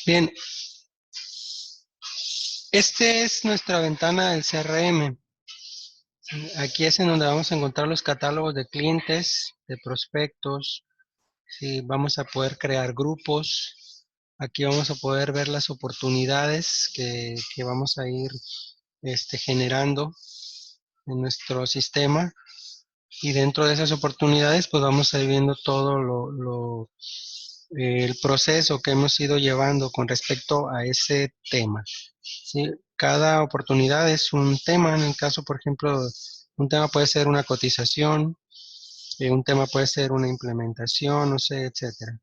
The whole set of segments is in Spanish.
Bien, esta es nuestra ventana del CRM. Aquí es en donde vamos a encontrar los catálogos de clientes, de prospectos. Sí, vamos a poder crear grupos. Aquí vamos a poder ver las oportunidades que vamos a ir generando en nuestro sistema. Y dentro de esas oportunidades, pues vamos a ir viendo todo el proceso que hemos ido llevando con respecto a ese tema. ¿Sí? Cada oportunidad es un tema. En el caso, por ejemplo, un tema puede ser una cotización, un tema puede ser una implementación, no sé, etcétera.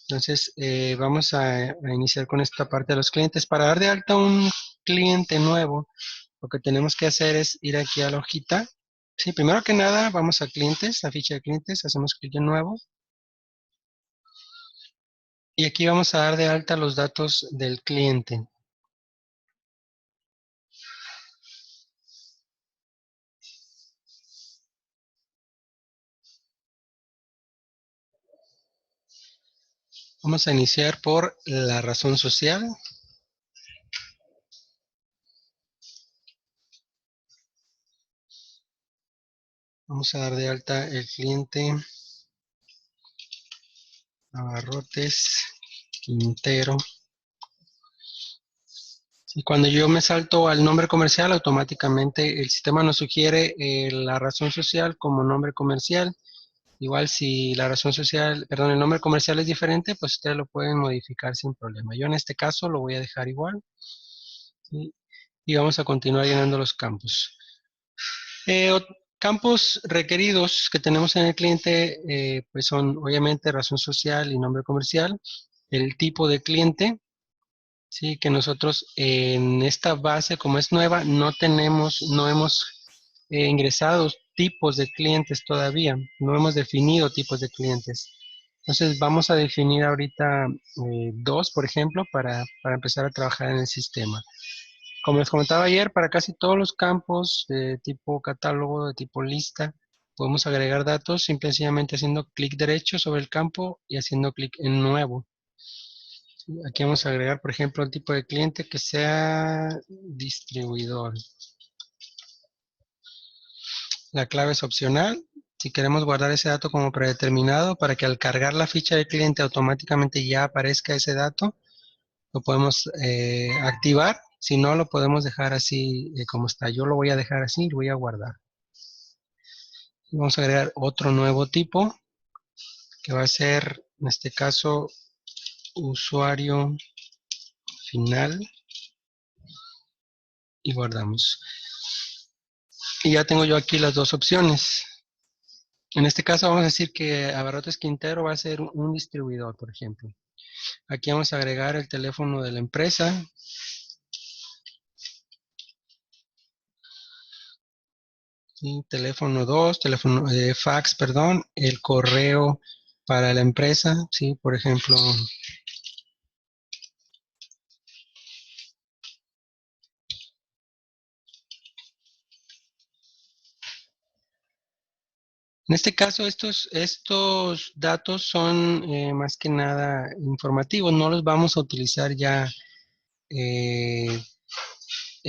Entonces, vamos a iniciar con esta parte de los clientes. Para dar de alta un cliente nuevo, lo que tenemos que hacer es ir aquí a la hojita. Sí, primero que nada, vamos a clientes, a ficha de clientes, hacemos clic en nuevo. Y aquí vamos a dar de alta los datos del cliente. Vamos a iniciar por la razón social. Vamos a dar de alta el cliente Abarrotes Quintero. Y cuando yo me salto al nombre comercial, automáticamente el sistema nos sugiere la razón social como nombre comercial. Igual si la razón social, perdón, el nombre comercial es diferente, pues ustedes lo pueden modificar sin problema. Yo en este caso lo voy a dejar igual. ¿Sí? Y vamos a continuar llenando los campos. Campos requeridos que tenemos en el cliente, pues son obviamente razón social y nombre comercial, el tipo de cliente, sí, que nosotros en esta base, como es nueva, no hemos ingresado tipos de clientes todavía, no hemos definido tipos de clientes. Entonces vamos a definir ahorita dos, por ejemplo, para empezar a trabajar en el sistema. Como les comentaba ayer, para casi todos los campos de tipo catálogo, de tipo lista, podemos agregar datos simplemente haciendo clic derecho sobre el campo y haciendo clic en nuevo. Aquí vamos a agregar, por ejemplo, el tipo de cliente que sea distribuidor. La clave es opcional. Si queremos guardar ese dato como predeterminado para que al cargar la ficha del cliente automáticamente ya aparezca ese dato, lo podemos activar. Si no, lo podemos dejar así como está. Yo lo voy a dejar así y lo voy a guardar. Vamos a agregar otro nuevo tipo que va a ser, en este caso, usuario final y guardamos. Y ya tengo yo aquí las dos opciones. En este caso vamos a decir que Abarrotes Quintero va a ser un distribuidor, por ejemplo. Aquí vamos a agregar el teléfono de la empresa. ¿Sí? Teléfono 2, teléfono fax, perdón, el correo para la empresa, ¿sí? Por ejemplo, en este caso estos datos son más que nada informativos, no los vamos a utilizar ya eh,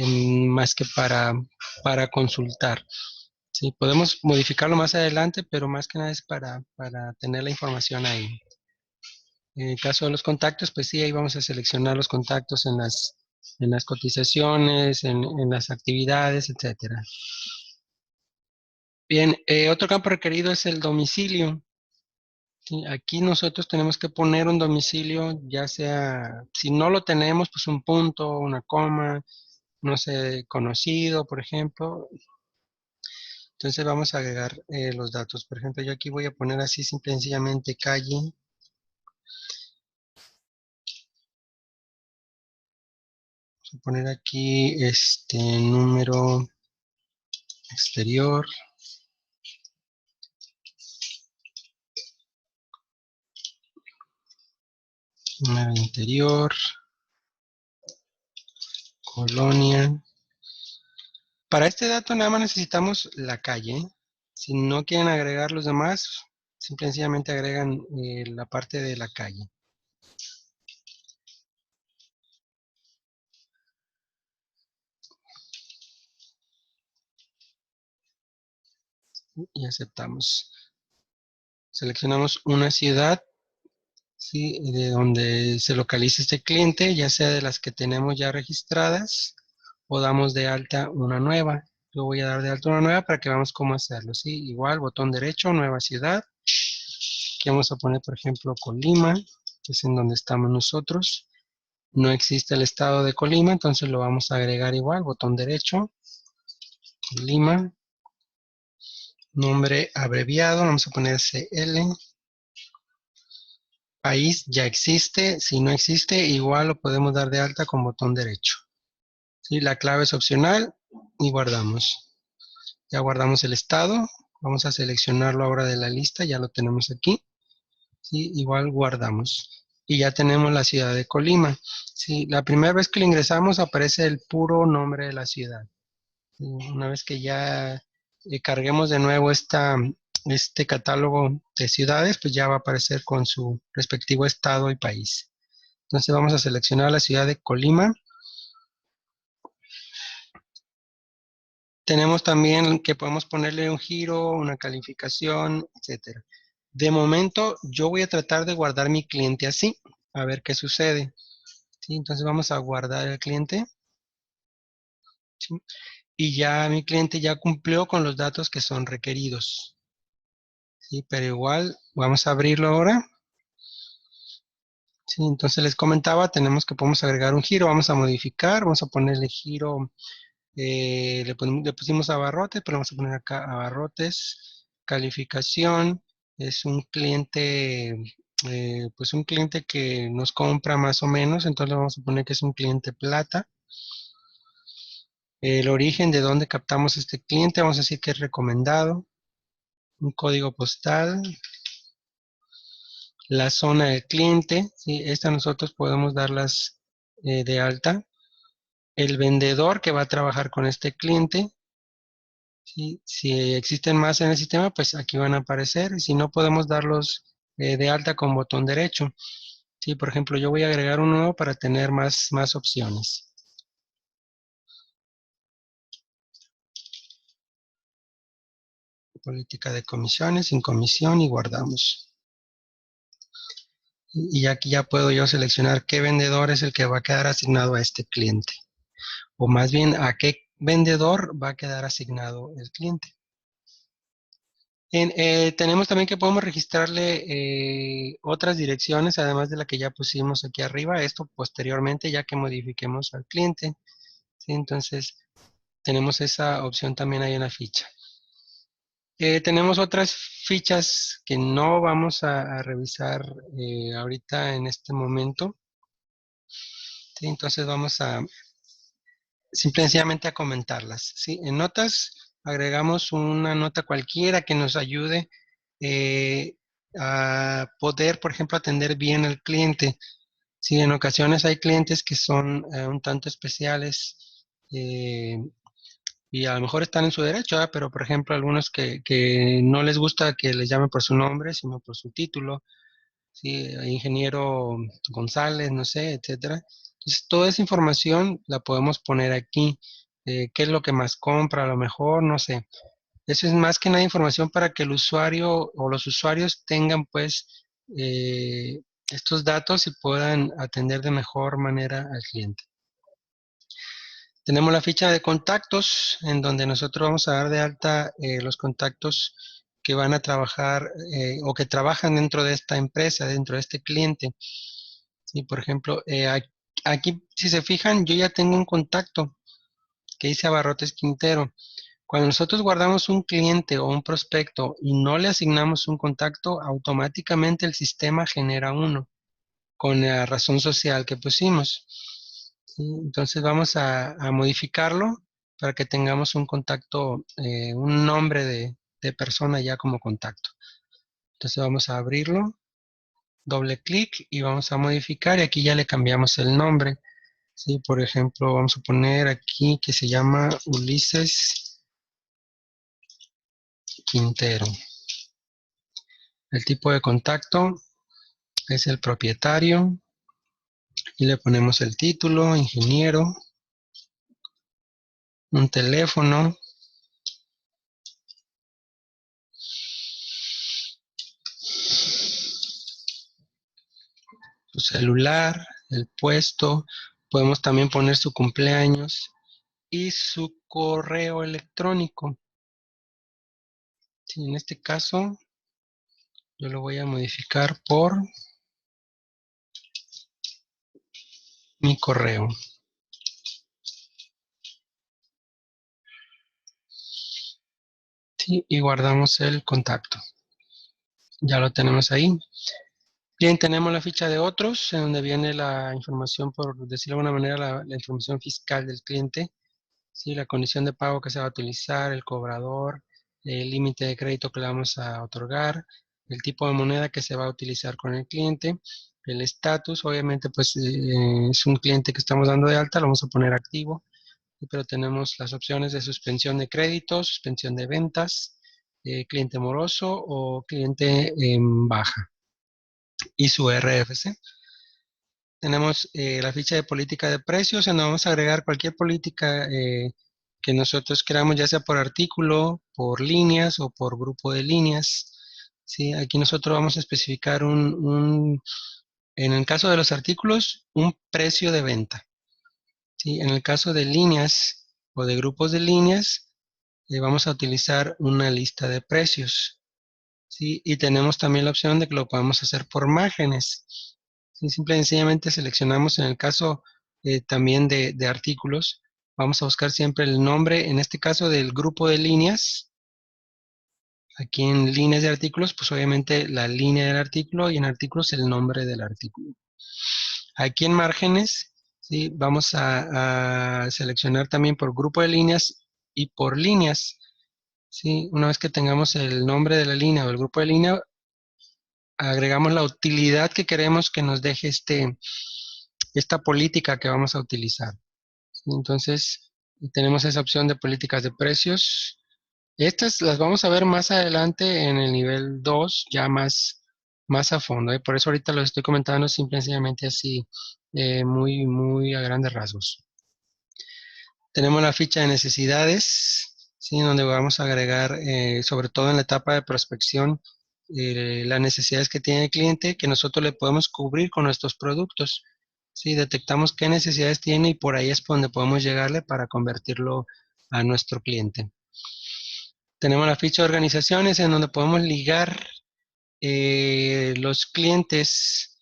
más que para consultar. Sí, podemos modificarlo más adelante, pero más que nada es para tener la información ahí. En el caso de los contactos, pues sí, ahí vamos a seleccionar los contactos en las cotizaciones, en las actividades, etcétera. Bien, otro campo requerido es el domicilio. Sí, aquí nosotros tenemos que poner un domicilio, ya sea, si no lo tenemos, pues un punto, una coma, no sé, conocido, por ejemplo. Entonces vamos a agregar los datos. Por ejemplo, yo aquí voy a poner así sencillamente calle. Voy a poner aquí este número exterior. Número interior. Colonia. Para este dato nada más necesitamos la calle. Si no quieren agregar los demás, simplemente agregan la parte de la calle. y aceptamos. Seleccionamos una ciudad, ¿sí? De donde se localiza este cliente, ya sea de las que tenemos ya registradas o damos de alta una nueva. Yo voy a dar de alta una nueva para que veamos cómo hacerlo, ¿sí? Igual, botón derecho, nueva ciudad. Aquí vamos a poner, por ejemplo, Colima, que es en donde estamos nosotros. No existe el estado de Colima, entonces lo vamos a agregar igual, botón derecho, Colima, nombre abreviado, vamos a poner CL. País ya existe, si no existe, igual lo podemos dar de alta con botón derecho. ¿Sí? La clave es opcional y guardamos. Ya guardamos el estado, vamos a seleccionarlo ahora de la lista, ya lo tenemos aquí. ¿Sí? Igual guardamos. Y ya tenemos la ciudad de Colima. ¿Sí? La primera vez que lo ingresamos aparece el puro nombre de la ciudad. Una vez que ya carguemos de nuevo este catálogo de ciudades, pues ya va a aparecer con su respectivo estado y país. Entonces vamos a seleccionar la ciudad de Colima. Tenemos también que podemos ponerle un giro, una calificación, etcétera. De momento, yo voy a tratar de guardar mi cliente así, a ver qué sucede. ¿Sí? Entonces vamos a guardar el cliente. ¿Sí? Y ya mi cliente ya cumplió con los datos que son requeridos. ¿Sí? Pero igual, vamos a abrirlo ahora. ¿Sí? Entonces les comentaba, podemos agregar un giro, vamos a modificar, vamos a ponerle giro. Le pusimos abarrotes, pero vamos a poner acá abarrotes, calificación, es un cliente, pues un cliente que nos compra más o menos, entonces le vamos a poner que es un cliente plata. El origen de donde captamos este cliente, vamos a decir que es recomendado, un código postal, la zona del cliente, ¿sí? Esta nosotros podemos darlas de alta, el vendedor que va a trabajar con este cliente. ¿Sí? Si existen más en el sistema, pues aquí van a aparecer. Y si no, podemos darlos de alta con botón derecho. ¿Sí? Por ejemplo, yo voy a agregar un nuevo para tener más opciones. Política de comisiones, sin comisión y guardamos. Y aquí ya puedo yo seleccionar qué vendedor es el que va a quedar asignado a este cliente. O más bien, a qué vendedor va a quedar asignado el cliente. Tenemos también que podemos registrarle otras direcciones, además de la que ya pusimos aquí arriba, esto posteriormente ya que modifiquemos al cliente. ¿Sí? Entonces, tenemos esa opción también ahí en la ficha. Tenemos otras fichas que no vamos a revisar ahorita en este momento. ¿Sí? Entonces, vamos a simplemente a comentarlas. ¿Sí? En notas agregamos una nota cualquiera que nos ayude eh, a poder, por ejemplo, atender bien al cliente. Sí, en ocasiones hay clientes que son un tanto especiales y a lo mejor están en su derecho, ¿verdad? Pero por ejemplo, algunos que no les gusta que les llamen por su nombre, sino por su título, ¿sí? Ingeniero González, no sé, etcétera. Entonces, toda esa información la podemos poner aquí. ¿Qué es lo que más compra? A lo mejor, no sé. Eso es más que nada información para que el usuario o los usuarios tengan, pues, estos datos y puedan atender de mejor manera al cliente. Tenemos la ficha de contactos, en donde nosotros vamos a dar de alta los contactos que van a trabajar o que trabajan dentro de esta empresa, dentro de este cliente. ¿Sí? Por ejemplo, aquí, si se fijan, yo ya tengo un contacto que dice Abarrotes Quintero. Cuando nosotros guardamos un cliente o un prospecto y no le asignamos un contacto, automáticamente el sistema genera uno con la razón social que pusimos. ¿Sí? Entonces vamos a modificarlo para que tengamos un contacto, un nombre de persona ya como contacto. Entonces vamos a abrirlo, doble clic y vamos a modificar y aquí ya le cambiamos el nombre. ¿Sí? Por ejemplo, vamos a poner aquí que se llama Ulises Quintero. El tipo de contacto es el propietario y le ponemos el título, ingeniero, un teléfono, su celular, el puesto, podemos también poner su cumpleaños y su correo electrónico. Sí, en este caso, yo lo voy a modificar por mi correo. Sí, y guardamos el contacto. Ya lo tenemos ahí. Bien, tenemos la ficha de otros, en donde viene la información, por decirlo de alguna manera, la información fiscal del cliente. Sí, la condición de pago que se va a utilizar, el cobrador, el límite de crédito que le vamos a otorgar, el tipo de moneda que se va a utilizar con el cliente, el estatus, obviamente pues es un cliente que estamos dando de alta, lo vamos a poner activo, pero tenemos las opciones de suspensión de crédito, suspensión de ventas, cliente moroso o cliente en baja y su RFC. Tenemos la ficha de política de precios, en donde vamos a agregar cualquier política que nosotros queramos, ya sea por artículo, por líneas o por grupo de líneas. ¿Sí? Aquí nosotros vamos a especificar en el caso de los artículos, un precio de venta. ¿Sí? En el caso de líneas o de grupos de líneas, vamos a utilizar una lista de precios. ¿Sí? Y tenemos también la opción de que lo podemos hacer por márgenes. ¿Sí? Simple y sencillamente seleccionamos en el caso también de artículos, vamos a buscar siempre el nombre, en este caso del grupo de líneas. Aquí en líneas de artículos, pues obviamente la línea del artículo y en artículos el nombre del artículo. Aquí en márgenes, ¿sí? Vamos a seleccionar también por grupo de líneas y por líneas. ¿Sí? Una vez que tengamos el nombre de la línea o el grupo de línea, agregamos la utilidad que queremos que nos deje esta política que vamos a utilizar. Entonces, tenemos esa opción de políticas de precios. Estas las vamos a ver más adelante en el nivel 2, ya más a fondo. Por eso ahorita lo estoy comentando simplemente así, muy a grandes rasgos. Tenemos la ficha de necesidades, ¿sí? Donde vamos a agregar, sobre todo en la etapa de prospección, las necesidades que tiene el cliente que nosotros le podemos cubrir con nuestros productos. ¿Sí? Detectamos qué necesidades tiene y por ahí es donde podemos llegarle para convertirlo a nuestro cliente. Tenemos la ficha de organizaciones en donde podemos ligar los clientes.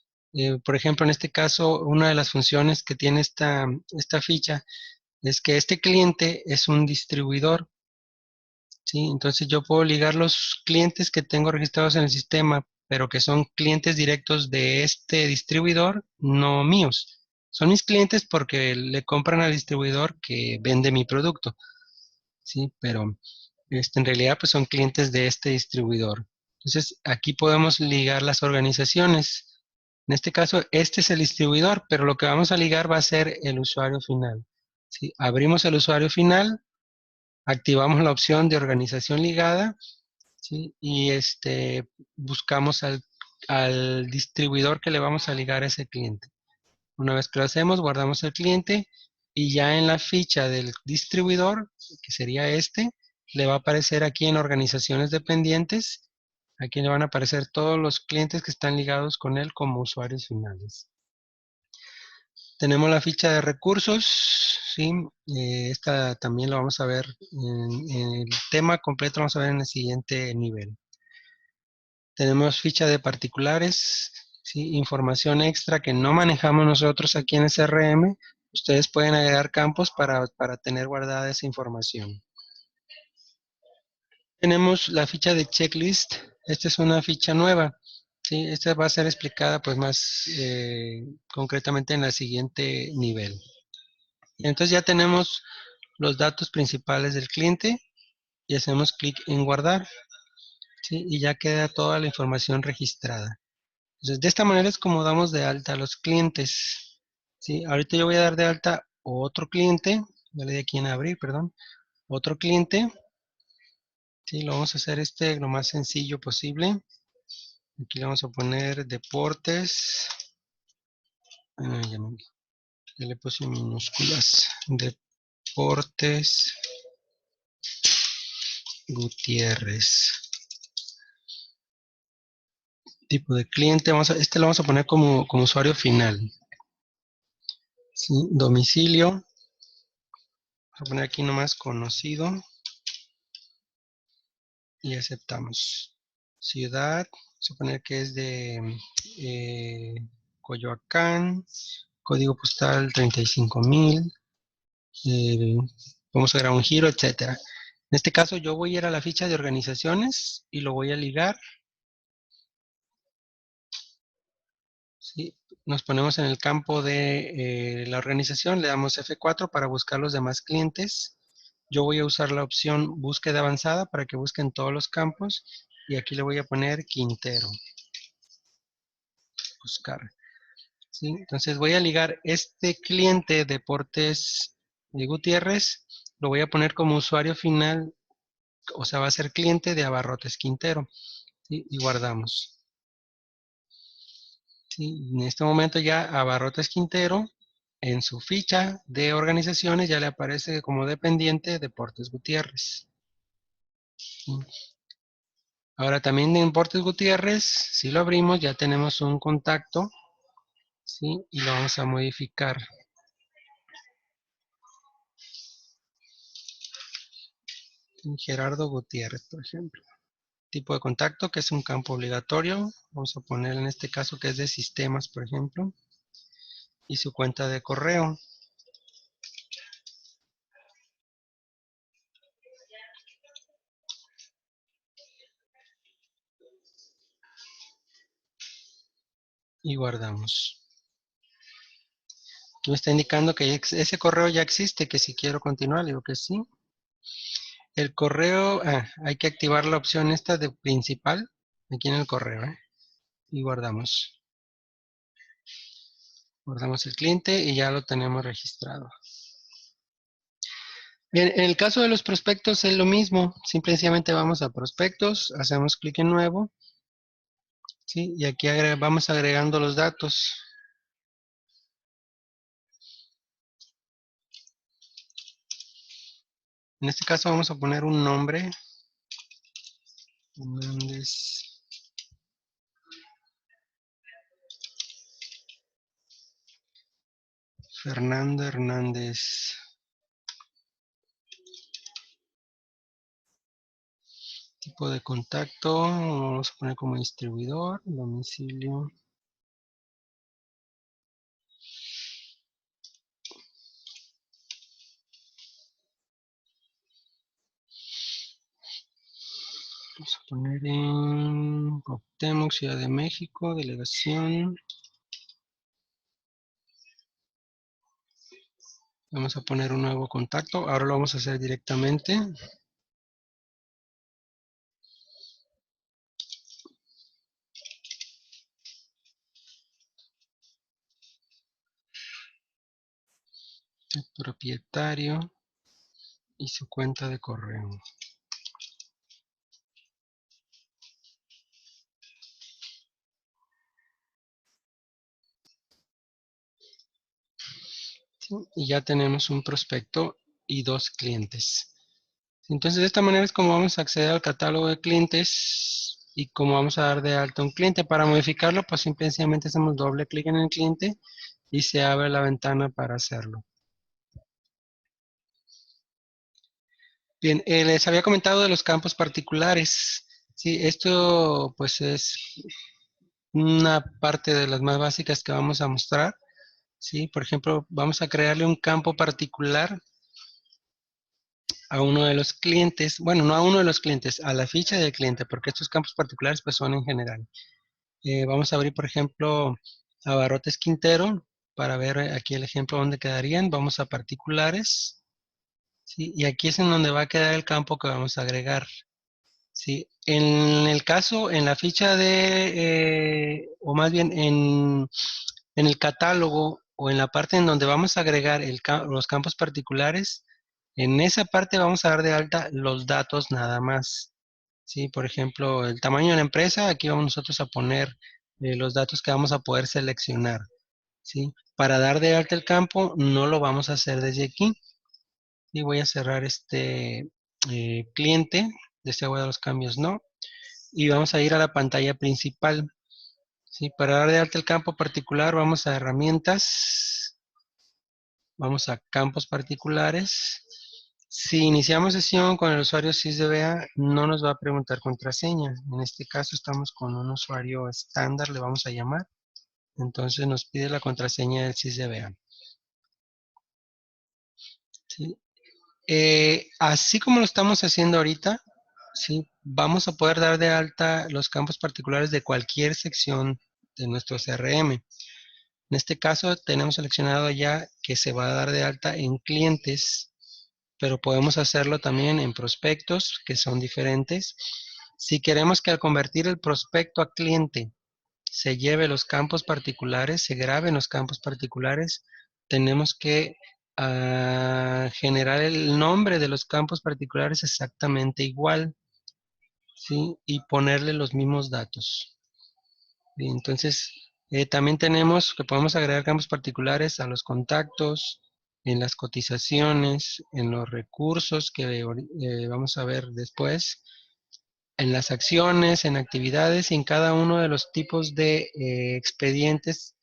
Por ejemplo, en este caso, una de las funciones que tiene esta ficha es que este cliente es un distribuidor, ¿sí? Entonces yo puedo ligar los clientes que tengo registrados en el sistema, pero que son clientes directos de este distribuidor, no míos. Son mis clientes porque le compran al distribuidor que vende mi producto, ¿sí? Pero en realidad pues son clientes de este distribuidor. Entonces aquí podemos ligar las organizaciones. En este caso, este es el distribuidor, pero lo que vamos a ligar va a ser el usuario final. ¿Sí? Abrimos el usuario final, activamos la opción de organización ligada, ¿sí? Y buscamos al distribuidor que le vamos a ligar a ese cliente. Una vez que lo hacemos, guardamos el cliente y ya en la ficha del distribuidor, que sería le va a aparecer aquí en organizaciones dependientes, aquí le van a aparecer todos los clientes que están ligados con él como usuarios finales. Tenemos la ficha de recursos, ¿sí? Esta también lo vamos a ver en el tema completo, vamos a ver en el siguiente nivel. Tenemos ficha de particulares, ¿sí? Información extra que no manejamos nosotros aquí en el CRM. Ustedes pueden agregar campos para tener guardada esa información. Tenemos la ficha de checklist. Esta es una ficha nueva. ¿Sí? Esta va a ser explicada pues más concretamente en el siguiente nivel. Entonces ya tenemos los datos principales del cliente y hacemos clic en guardar, ¿sí? Y ya queda toda la información registrada. Entonces de esta manera es como damos de alta a los clientes, ¿sí? Ahorita yo voy a dar de alta otro cliente, ya le di aquí en abrir, perdón, otro cliente, ¿sí? Lo vamos a hacer lo más sencillo posible. Aquí le vamos a poner deportes, ya le puse minúsculas, deportes Gutiérrez. Tipo de cliente, este lo vamos a poner como usuario final. ¿Sí? Domicilio, vamos a poner aquí nomás conocido y aceptamos. Ciudad, vamos a poner que es de Coyoacán, código postal 35,000. Vamos a dar un giro, etcétera. En este caso yo voy a ir a la ficha de organizaciones y lo voy a ligar. ¿Sí? Nos ponemos en el campo de la organización, le damos F4 para buscar los demás clientes. Yo voy a usar la opción búsqueda avanzada para que busquen todos los campos y aquí le voy a poner Quintero. Buscar. ¿Sí? Entonces voy a ligar este cliente Deportes Gutiérrez, lo voy a poner como usuario final, o sea, va a ser cliente de Abarrotes Quintero. ¿Sí? Y guardamos. ¿Sí? En este momento ya Abarrotes Quintero, en su ficha de organizaciones ya le aparece como dependiente Deportes Gutiérrez. ¿Sí? Ahora también en Deportes Gutiérrez, si lo abrimos ya tenemos un contacto, ¿sí? Y lo vamos a modificar. Gerardo Gutiérrez, por ejemplo. Tipo de contacto, que es un campo obligatorio. Vamos a poner en este caso que es de sistemas, por ejemplo. Y su cuenta de correo. Y guardamos. Me está indicando que ese correo ya existe, que si quiero continuar, digo que sí. El correo, hay que activar la opción esta de principal, aquí en el correo, y guardamos. Guardamos el cliente y ya lo tenemos registrado. Bien, en el caso de los prospectos es lo mismo, simplemente vamos a prospectos, hacemos clic en nuevo, ¿sí? Y aquí vamos agregando los datos. En este caso vamos a poner un nombre, Hernández. Fernando Hernández. Tipo de contacto, vamos a poner como distribuidor, domicilio. Vamos a poner en Cuauhtémoc, Ciudad de México, delegación. Vamos a poner un nuevo contacto. Ahora lo vamos a hacer directamente. El propietario y su cuenta de correo. ¿Sí? Y ya tenemos un prospecto y dos clientes. Entonces, de esta manera es como vamos a acceder al catálogo de clientes y cómo vamos a dar de alta un cliente. Para modificarlo, pues simplemente hacemos doble clic en el cliente y se abre la ventana para hacerlo. Bien, les había comentado de los campos particulares. Sí, esto pues es una parte de las más básicas que vamos a mostrar. Sí, por ejemplo, vamos a crearle un campo particular a uno de los clientes, bueno, no a uno de los clientes, a la ficha del cliente, porque estos campos particulares pues son en general. Vamos a abrir, por ejemplo, Abarrotes Quintero para ver aquí el ejemplo donde quedarían. Vamos a particulares, ¿sí? Y aquí es en donde va a quedar el campo que vamos a agregar. ¿Sí? En el caso, en la ficha o más bien en el catálogo o en la parte en donde vamos a agregar los campos particulares, en esa parte vamos a dar de alta los datos nada más. ¿Sí? Por ejemplo, el tamaño de la empresa, aquí vamos nosotros a poner los datos que vamos a poder seleccionar. ¿Sí? Para dar de alta el campo, no lo vamos a hacer desde aquí. Y voy a cerrar este cliente, deseo de los cambios no. Y vamos a ir a la pantalla principal. ¿sí? Para dar de alta el campo particular, vamos a herramientas, vamos a campos particulares. Si iniciamos sesión con el usuario SysDBA, no nos va a preguntar contraseña. En este caso estamos con un usuario estándar, le vamos a llamar. Entonces nos pide la contraseña del SysDBA. ¿Sí? Así como lo estamos haciendo ahorita, ¿sí? Vamos a poder dar de alta los campos particulares de cualquier sección de nuestro CRM. En este caso tenemos seleccionado ya que se va a dar de alta en clientes, pero podemos hacerlo también en prospectos, que son diferentes. Si queremos que al convertir el prospecto a cliente se lleve los campos particulares, se graben los campos particulares, tenemos que generar el nombre de los campos particulares exactamente igual, ¿sí? Y ponerle los mismos datos. Bien, entonces, también tenemos que podemos agregar campos particulares a los contactos, en las cotizaciones, en los recursos que vamos a ver después, en las acciones, en actividades y en cada uno de los tipos de expedientes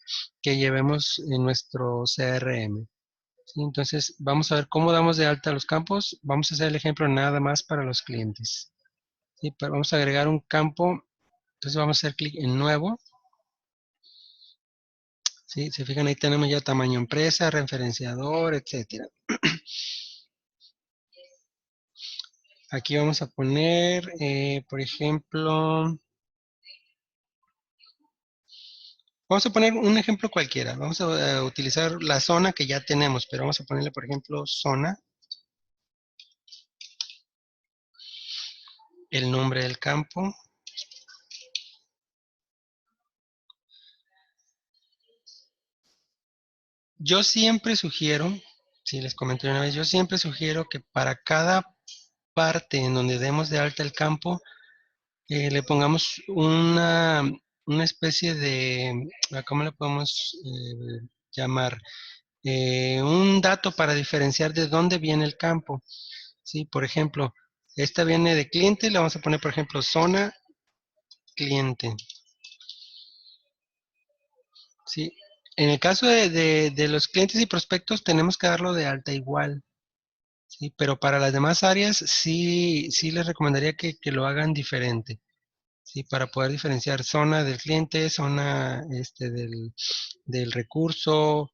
que llevemos en nuestro CRM. ¿Sí? Entonces, vamos a ver cómo damos de alta los campos. Vamos a hacer el ejemplo nada más para los clientes. ¿Sí? Pero vamos a agregar un campo. Entonces, vamos a hacer clic en nuevo. ¿Sí? Se fijan, ahí tenemos ya tamaño empresa, referenciador, etcétera. Aquí vamos a poner, por ejemplo, vamos a poner un ejemplo cualquiera. Vamos a utilizar la zona que ya tenemos, pero vamos a ponerle, por ejemplo, zona, el nombre del campo. Yo siempre sugiero, si les comenté una vez, yo siempre sugiero que para cada parte en donde demos de alta el campo, le pongamos una especie de, ¿cómo le podemos llamar? Un dato para diferenciar de dónde viene el campo. ¿Sí? Por ejemplo, esta viene de cliente, le vamos a poner, por ejemplo, zona cliente. ¿Sí? En el caso de los clientes y prospectos, tenemos que darlo de alta igual. ¿Sí? Pero para las demás áreas, sí les recomendaría que lo hagan diferente. ¿Sí? Para poder diferenciar zona del cliente, zona del recurso,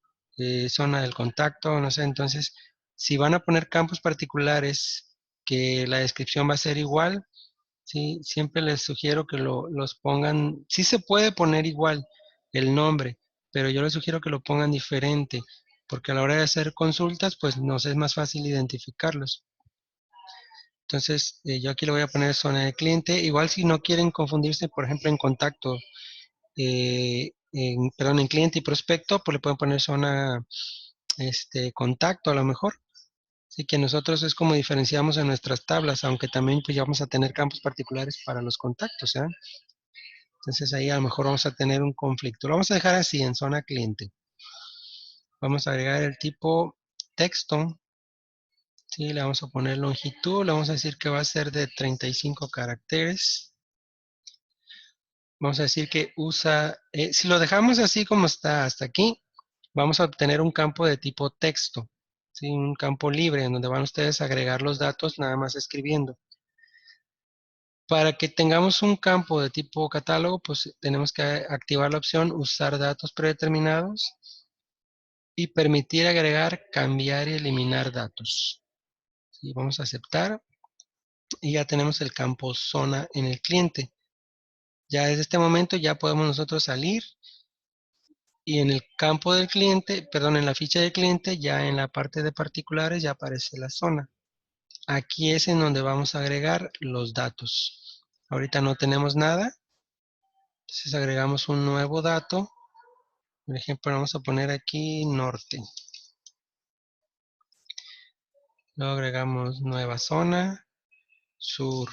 zona del contacto, no sé. Entonces, si van a poner campos particulares que la descripción va a ser igual, ¿sí? Siempre les sugiero que los pongan, sí se puede poner igual el nombre, pero yo les sugiero que lo pongan diferente, porque a la hora de hacer consultas, pues nos es más fácil identificarlos. Entonces, yo aquí le voy a poner zona de cliente. Igual si no quieren confundirse, por ejemplo, en contacto, perdón, en cliente y prospecto, pues le pueden poner zona contacto a lo mejor. Así que nosotros es como diferenciamos en nuestras tablas, aunque también pues ya vamos a tener campos particulares para los contactos, ¿eh? Entonces ahí a lo mejor vamos a tener un conflicto. Lo vamos a dejar así en zona cliente. Vamos a agregar el tipo texto. Sí, le vamos a poner longitud. Le vamos a decir que va a ser de 35 caracteres. Vamos a decir que usa, si lo dejamos así como está hasta aquí, vamos a obtener un campo de tipo texto. ¿Sí? Un campo libre en donde van ustedes a agregar los datos nada más escribiendo. Para que tengamos un campo de tipo catálogo, pues tenemos que activar la opción usar datos predeterminados y permitir agregar, cambiar y eliminar datos. ¿Sí? Vamos a aceptar y ya tenemos el campo zona en el cliente. Ya desde este momento ya podemos nosotros salir y en el campo del cliente, perdón, en la ficha del cliente, ya en la parte de particulares ya aparece la zona. Aquí es en donde vamos a agregar los datos. Ahorita no tenemos nada, entonces agregamos un nuevo dato. Por ejemplo, vamos a poner aquí norte. Luego agregamos nueva zona, sur.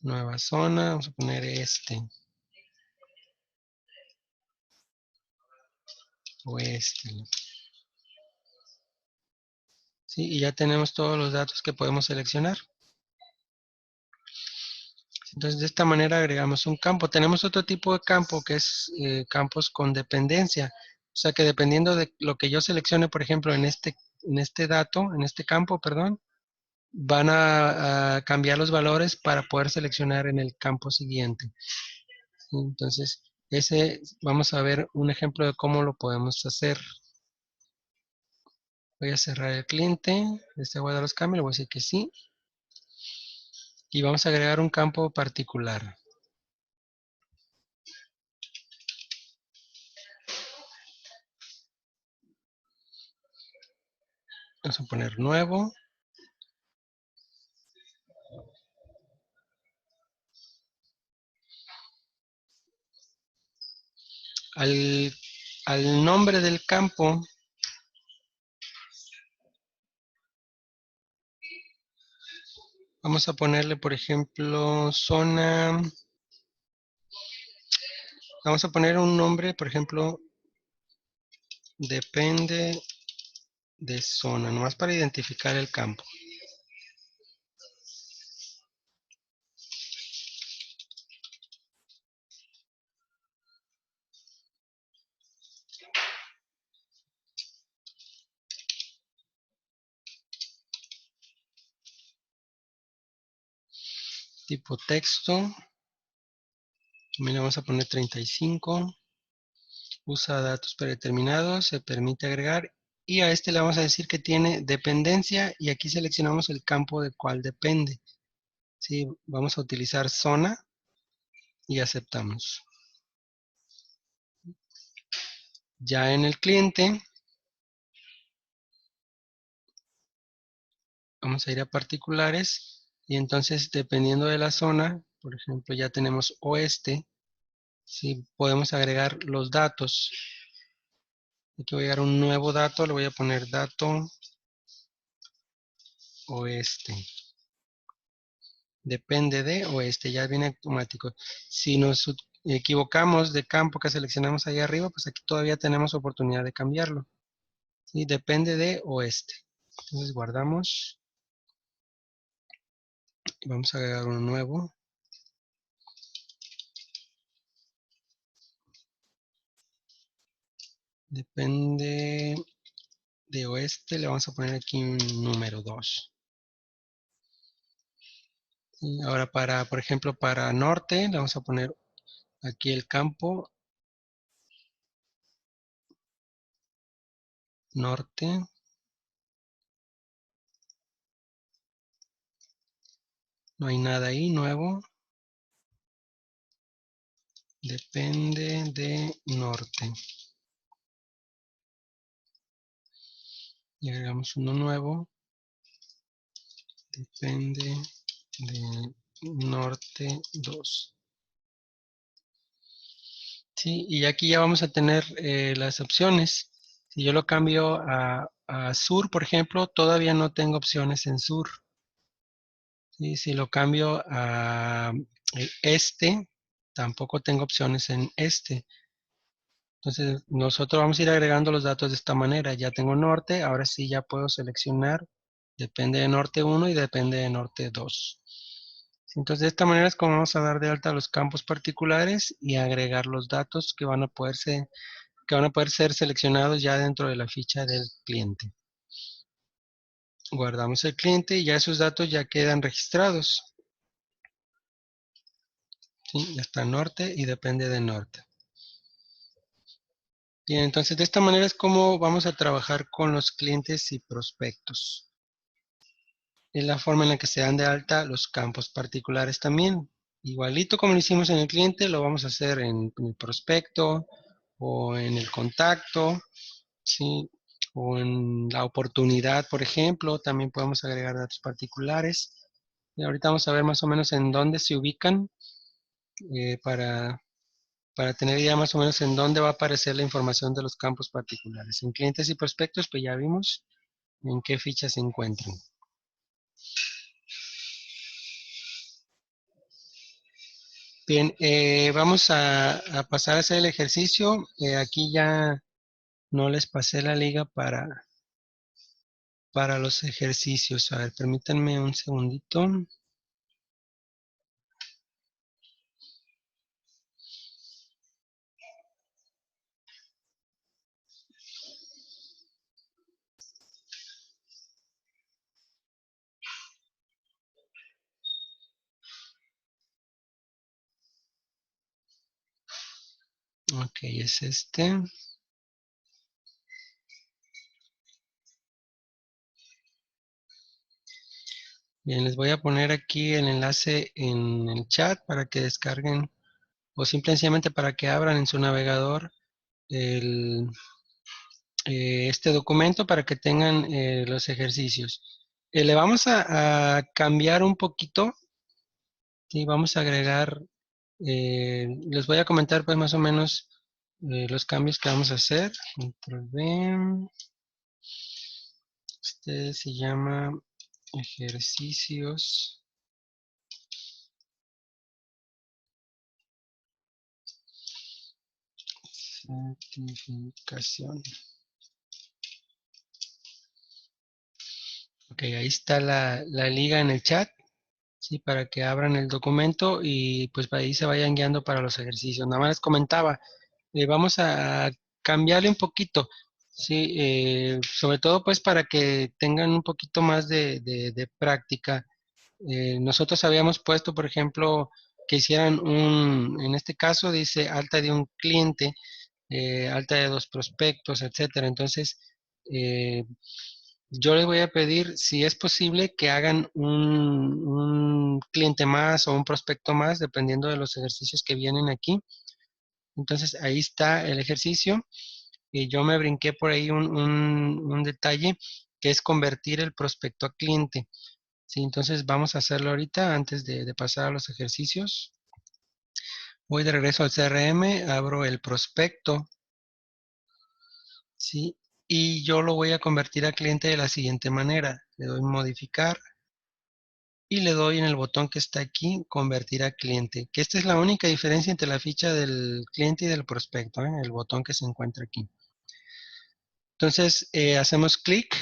Nueva zona, vamos a poner oeste. ¿Sí? Y ya tenemos todos los datos que podemos seleccionar. Entonces, de esta manera agregamos un campo. Tenemos otro tipo de campo que es campos con dependencia. O sea que dependiendo de lo que yo seleccione, por ejemplo, en este dato, en este campo, perdón, van a cambiar los valores para poder seleccionar en el campo siguiente. Entonces, vamos a ver un ejemplo de cómo lo podemos hacer. Voy a cerrar el cliente, voy a dar los cambios, le voy a decir que sí. Y vamos a agregar un campo particular. Vamos a poner nuevo. Al nombre del campo, vamos a ponerle, por ejemplo, zona. Vamos a poner un nombre, por ejemplo, depende de zona, nomás para identificar el campo. Tipo texto. También le vamos a poner 35. Usa datos predeterminados, se permite agregar. Y a este le vamos a decir que tiene dependencia y aquí seleccionamos el campo del cual depende. ¿Sí? Vamos a utilizar zona y aceptamos. Ya en el cliente, vamos a ir a particulares y entonces dependiendo de la zona, por ejemplo ya tenemos oeste, ¿sí? Podemos agregar los datos. Aquí voy a agregar un nuevo dato, le voy a poner dato oeste. Depende de oeste, ya viene automático. Si nos equivocamos de campo que seleccionamos ahí arriba, pues aquí todavía tenemos oportunidad de cambiarlo. ¿Sí? Depende de oeste. Entonces guardamos. Vamos a agregar uno nuevo. Depende de oeste, le vamos a poner aquí un número 2. ¿Sí? Ahora por ejemplo, para norte, le vamos a poner aquí el campo norte. No hay nada ahí nuevo. Depende de norte. Y agregamos uno nuevo. Depende de norte 2. Sí, y aquí ya vamos a tener las opciones. Si yo lo cambio a sur, por ejemplo, todavía no tengo opciones en sur. ¿Sí? Si lo cambio a este, tampoco tengo opciones en este. Entonces, nosotros vamos a ir agregando los datos de esta manera. Ya tengo norte, ahora sí ya puedo seleccionar. Depende de norte 1 y depende de norte 2. Entonces, de esta manera es como vamos a dar de alta los campos particulares y agregar los datos que van a poder ser seleccionados ya dentro de la ficha del cliente. Guardamos el cliente y ya esos datos ya quedan registrados. ¿Sí? Ya está norte y depende de norte. Bien, entonces de esta manera es como vamos a trabajar con los clientes y prospectos. Es la forma en la que se dan de alta los campos particulares también. Igualito como lo hicimos en el cliente, lo vamos a hacer en el prospecto o en el contacto, ¿sí? O en la oportunidad, por ejemplo, también podemos agregar datos particulares. Y ahorita vamos a ver más o menos en dónde se ubican para tener idea más o menos en dónde va a aparecer la información de los campos particulares. En clientes y prospectos, pues ya vimos en qué fichas se encuentran. Bien, vamos a pasar a hacer el ejercicio. Aquí ya no les pasé la liga para los ejercicios. A ver, permítanme un segundito. Ok, es este. Bien, les voy a poner aquí el enlace en el chat para que descarguen o simplemente para que abran en su navegador el, este documento para que tengan los ejercicios. Le vamos a cambiar un poquito, ¿sí? Vamos a agregar, les voy a comentar pues más o menos los cambios que vamos a hacer. Control V, este se llama ejercicios, certificación. Ok, ahí está la liga en el chat, ¿sí? Para que abran el documento y pues ahí se vayan guiando para los ejercicios. Nada más les comentaba, vamos a cambiarle un poquito, ¿sí? Sobre todo pues para que tengan un poquito más de práctica. Nosotros habíamos puesto, por ejemplo, que hicieran en este caso dice alta de un cliente, alta de dos prospectos, etcétera. Entonces, eh, yo les voy a pedir, si es posible, que hagan un cliente más o un prospecto más, dependiendo de los ejercicios que vienen aquí. Entonces, ahí está el ejercicio. Y yo me brinqué por ahí un detalle que es convertir el prospecto a cliente. Sí, entonces vamos a hacerlo ahorita antes de pasar a los ejercicios. Voy de regreso al CRM, abro el prospecto, ¿sí? Y yo lo voy a convertir a cliente de la siguiente manera. Le doy modificar y le doy en el botón que está aquí, convertir a cliente, que esta es la única diferencia entre la ficha del cliente y del prospecto, ¿eh? El botón que se encuentra aquí. Entonces, hacemos clic,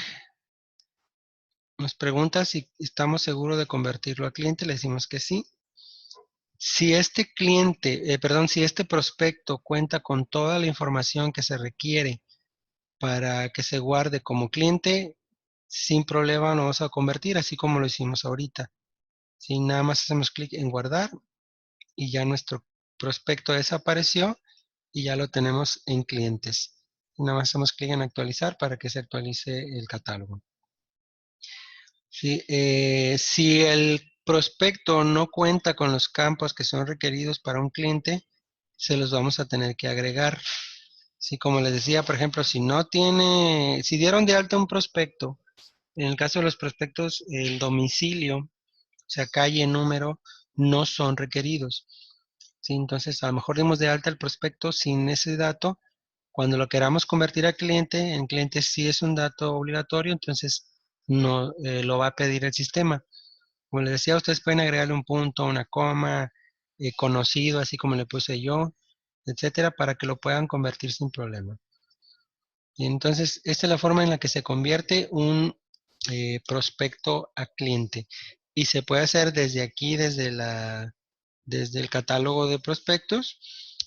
nos pregunta si estamos seguros de convertirlo a cliente, le decimos que sí. Si este cliente, perdón, si este prospecto cuenta con toda la información que se requiere para que se guarde como cliente, sin problema lo vamos a convertir, así como lo hicimos ahorita. Si nada más hacemos clic en guardar y ya nuestro prospecto desapareció y ya lo tenemos en clientes. Nada más hacemos clic en actualizar para que se actualice el catálogo. Sí, si el prospecto no cuenta con los campos que son requeridos para un cliente, se los vamos a tener que agregar. Sí, como les decía, por ejemplo, si dieron de alta un prospecto, en el caso de los prospectos, el domicilio, o sea, calle, número, no son requeridos. Sí, entonces, a lo mejor dimos de alta el prospecto sin ese dato. Cuando lo queramos convertir a cliente, en cliente sí es un dato obligatorio, entonces no lo va a pedir el sistema. Como les decía, ustedes pueden agregarle un punto, una coma, conocido, así como le puse yo, etcétera, para que lo puedan convertir sin problema. Y entonces, esta es la forma en la que se convierte un prospecto a cliente. Y se puede hacer desde aquí, desde el catálogo de prospectos,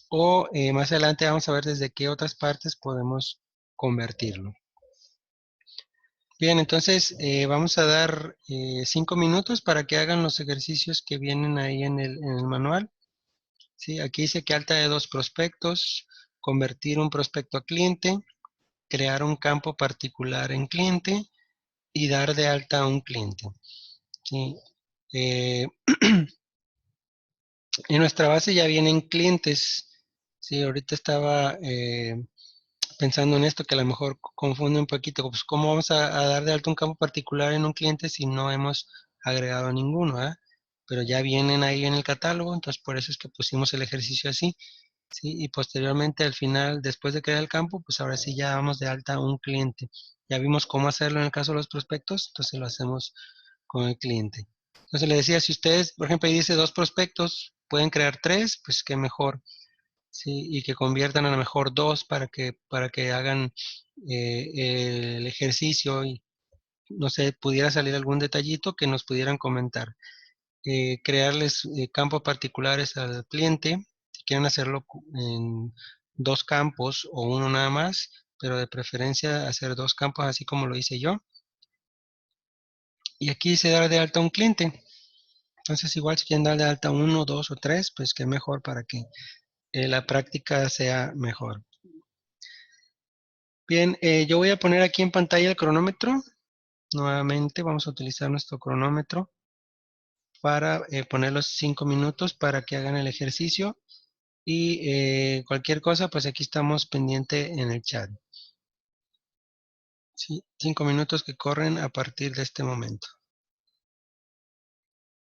o más adelante vamos a ver desde qué otras partes podemos convertirlo. Bien, entonces vamos a dar 5 minutos para que hagan los ejercicios que vienen ahí en el manual. ¿Sí? Aquí dice que alta de dos prospectos, convertir un prospecto a cliente, crear un campo particular en cliente y dar de alta a un cliente. ¿Sí? Eh, en nuestra base ya vienen clientes. Sí, ahorita estaba pensando en esto que a lo mejor confunde un poquito, pues cómo vamos a dar de alta un campo particular en un cliente si no hemos agregado ninguno, ¿eh? Pero ya vienen ahí en el catálogo, entonces por eso es que pusimos el ejercicio así, ¿sí? Y posteriormente al final, después de crear el campo, pues ahora sí ya damos de alta un cliente. Ya vimos cómo hacerlo en el caso de los prospectos, entonces lo hacemos con el cliente. Entonces le decía, si ustedes, por ejemplo, ahí dice dos prospectos, pueden crear tres, pues qué mejor. Sí, y que conviertan a lo mejor dos para que hagan el ejercicio y no sé, pudiera salir algún detallito que nos pudieran comentar. Crearles campos particulares al cliente, si quieren hacerlo en dos campos o uno nada más, pero de preferencia hacer dos campos así como lo hice yo. Y aquí se da de alta un cliente. Entonces igual si quieren dar de alta uno, dos o tres, pues qué mejor para que la práctica sea mejor. Bien, yo voy a poner aquí en pantalla el cronómetro. Nuevamente vamos a utilizar nuestro cronómetro para poner los 5 minutos para que hagan el ejercicio. Y cualquier cosa, pues aquí estamos pendiente en el chat. ¿Sí? 5 minutos que corren a partir de este momento.